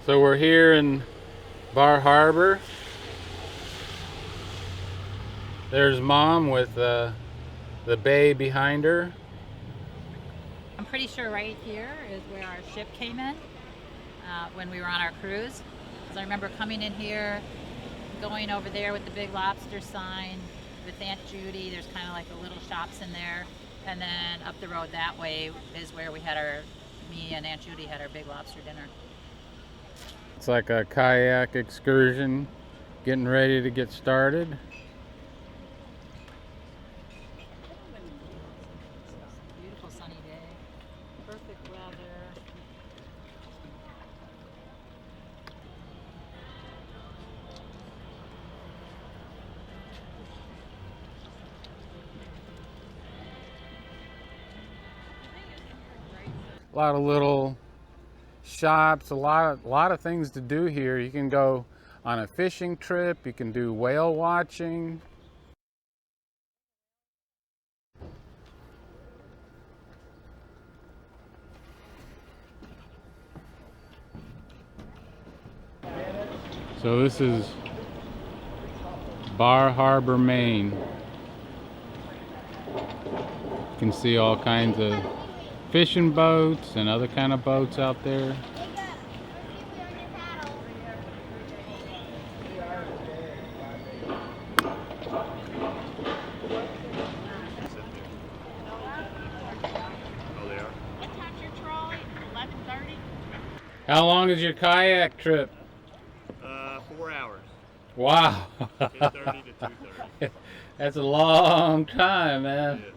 So we're here in Bar Harbor. There's Mom with the bay behind her. I'm pretty sure right here is where our ship came in when we were on our cruise. Because I remember coming in here, going over there with the Big Lobster sign with Aunt Judy. There's kind of like the little shops in there. And then up the road that way is where me and Aunt Judy had our Big Lobster dinner. It's like a kayak excursion, getting ready to get started. Beautiful sunny day, perfect weather. A lot of little shops, a lot of things to do here. You can go on a fishing trip, you can do whale watching. So this is Bar Harbor, Maine. You can see all kinds of fishing boats and other kind of boats out there. What time's your trolley? 11:30? How long is your kayak trip? 4 hours. Wow. 10:30 to 2:30. That's a long time, man. Yeah.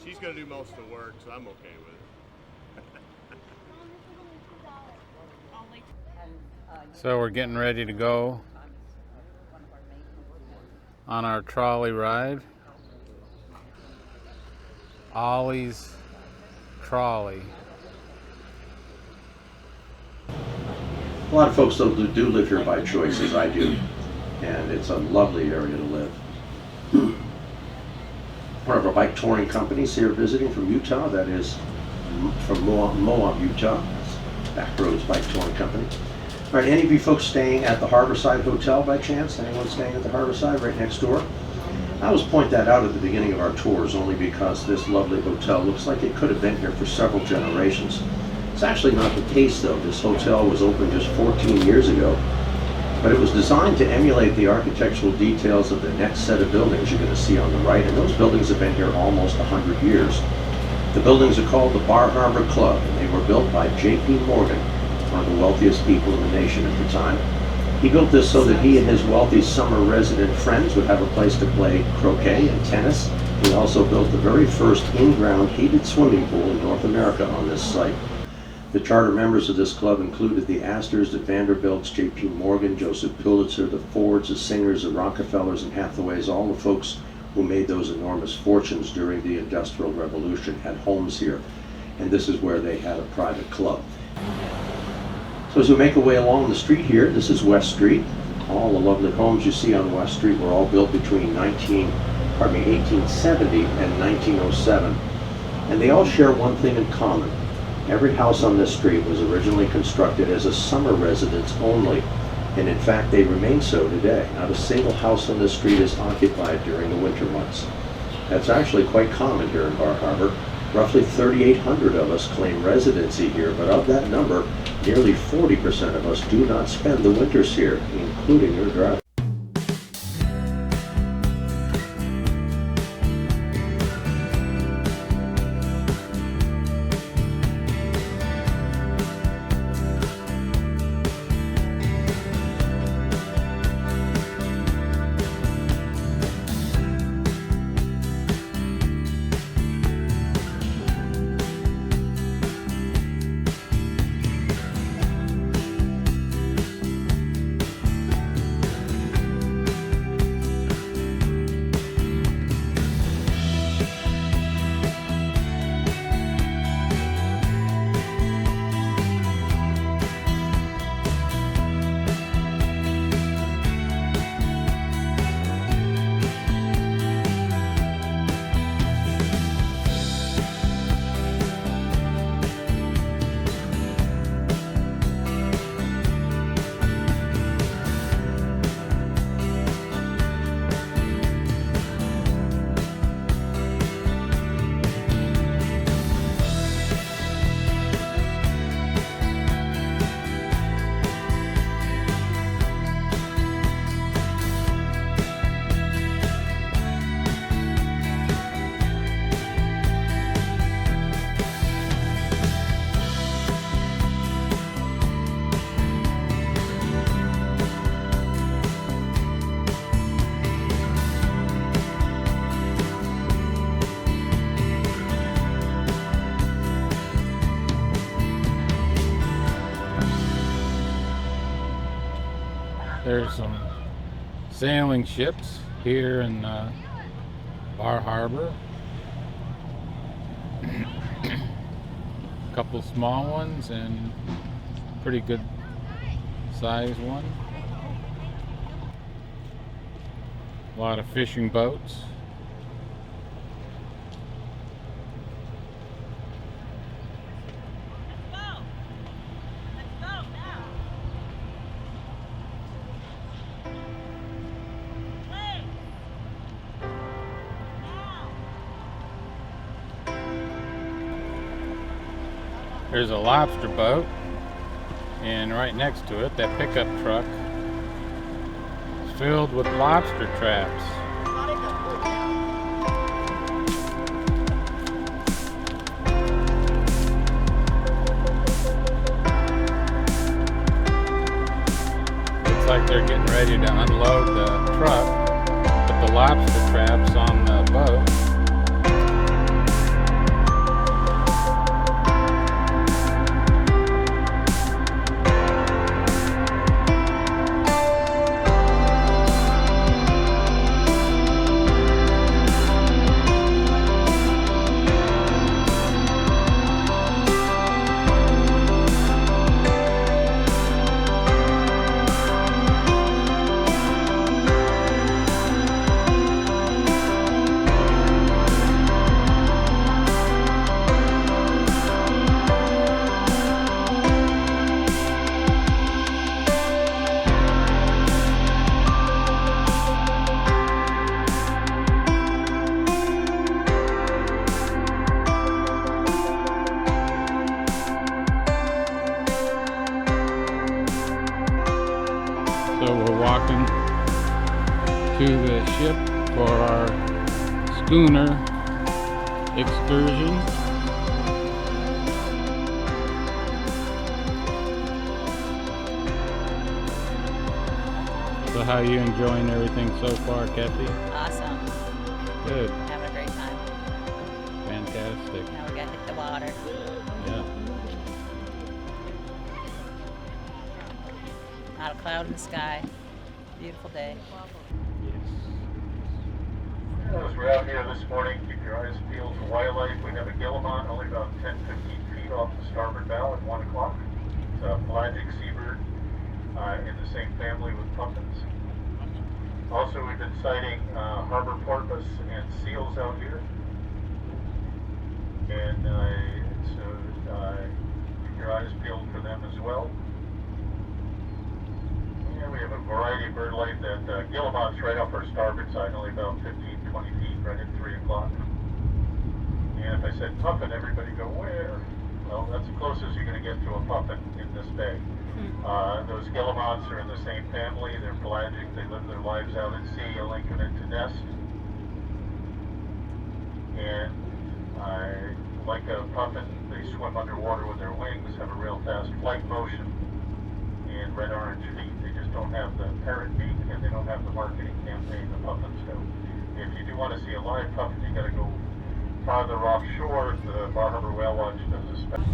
She's gonna do most of the work, so I'm okay with it. So we're getting ready to go on our trolley ride. Ollie's Trolley. A lot of folks do live here by choice, as I do, and it's a lovely area to live. One of our bike touring companies here visiting from Utah, that is from Moab, Utah. That's Backroads Bike Touring Company. All right, any of you folks staying at the Harborside Hotel by chance? Anyone staying at the Harborside right next door? I always point that out at the beginning of our tours only because this lovely hotel looks like it could have been here for several generations. It's actually not the case though. This hotel was opened just 14 years ago, but it was designed to emulate the architectural details of the next set of buildings you're going to see on the right, and those buildings have been here almost 100 years. The buildings are called the Bar Harbor Club, and they were built by J.P. Morgan, one of the wealthiest people in the nation at the time. He built this so that he and his wealthy summer resident friends would have a place to play croquet and tennis. He also built the very first in-ground heated swimming pool in North America on this site. The charter members of this club included the Astors, the Vanderbilts, J.P. Morgan, Joseph Pulitzer, the Fords, the Singers, the Rockefellers, and Hathaways, all the folks who made those enormous fortunes during the Industrial Revolution had homes here. And this is where they had a private club. So as we make our way along the street here, this is West Street. All the lovely homes you see on West Street were all built between 1870 and 1907. And they all share one thing in common. Every house on this street was originally constructed as a summer residence only, and in fact they remain so today. Not a single house on this street is occupied during the winter months. That's actually quite common here in Bar Harbor. Roughly 3,800 of us claim residency here, but of that number, nearly 40% of us do not spend the winters here, including your driver. There's some sailing ships here in Bar Harbor. A couple small ones and pretty good size one. A lot of fishing boats. There's a lobster boat, and right next to it, that pickup truck is filled with lobster traps. Looks like they're getting ready to unload the truck, put the lobster traps on the boat. So we're walking to the ship for our schooner excursion. So how are you enjoying everything so far, Kathy? Awesome. Good. Having a great time. Fantastic. Now we gotta hit the water. Yeah. Not a cloud in the sky. Beautiful day. As we're out here this morning, keep your eyes peeled for wildlife. We have a guillemot only about 10-15 feet off the starboard bow at 1 o'clock. It's a pelagic seabird in the same family with puffins. Also, we've been sighting harbor porpoise and seals out here. And keep your eyes peeled for them as well. Yeah, we have a variety of bird life. That guillemot's right off our starboard side, only about 15-20 feet, right at 3 o'clock. And if I said puffin, everybody go, where? Well, that's the closest you're going to get to a puffin in this bay. Those guillemots are in the same family. They're pelagic. They live their lives out at sea, elinquent to nest. And like a puffin, they swim underwater with their wings, have a real fast flight motion, and red-orange feet. They just don't have the parrot beak, and they don't have the marketing campaign the puffins do. If you do want to see a live puffin, you got to go farther offshore. The Bar Harbor Whale Watch does a special.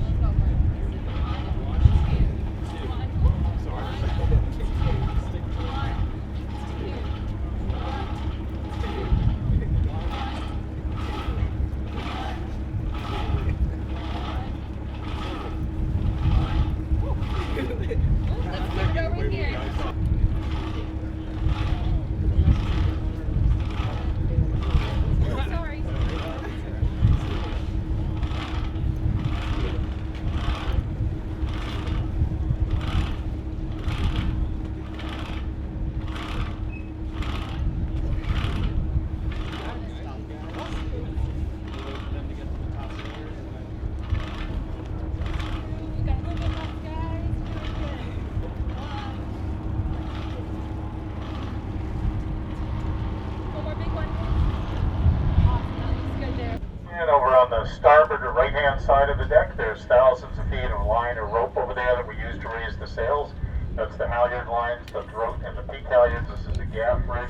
And over on the starboard or right-hand side of the deck, there's thousands of feet of line or rope over there that we use to raise the sails. That's the halyard lines, the throat and the peak halyards. This is the gaff rig.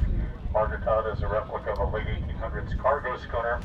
Margaretata is a replica of a late 1800s cargo schooner.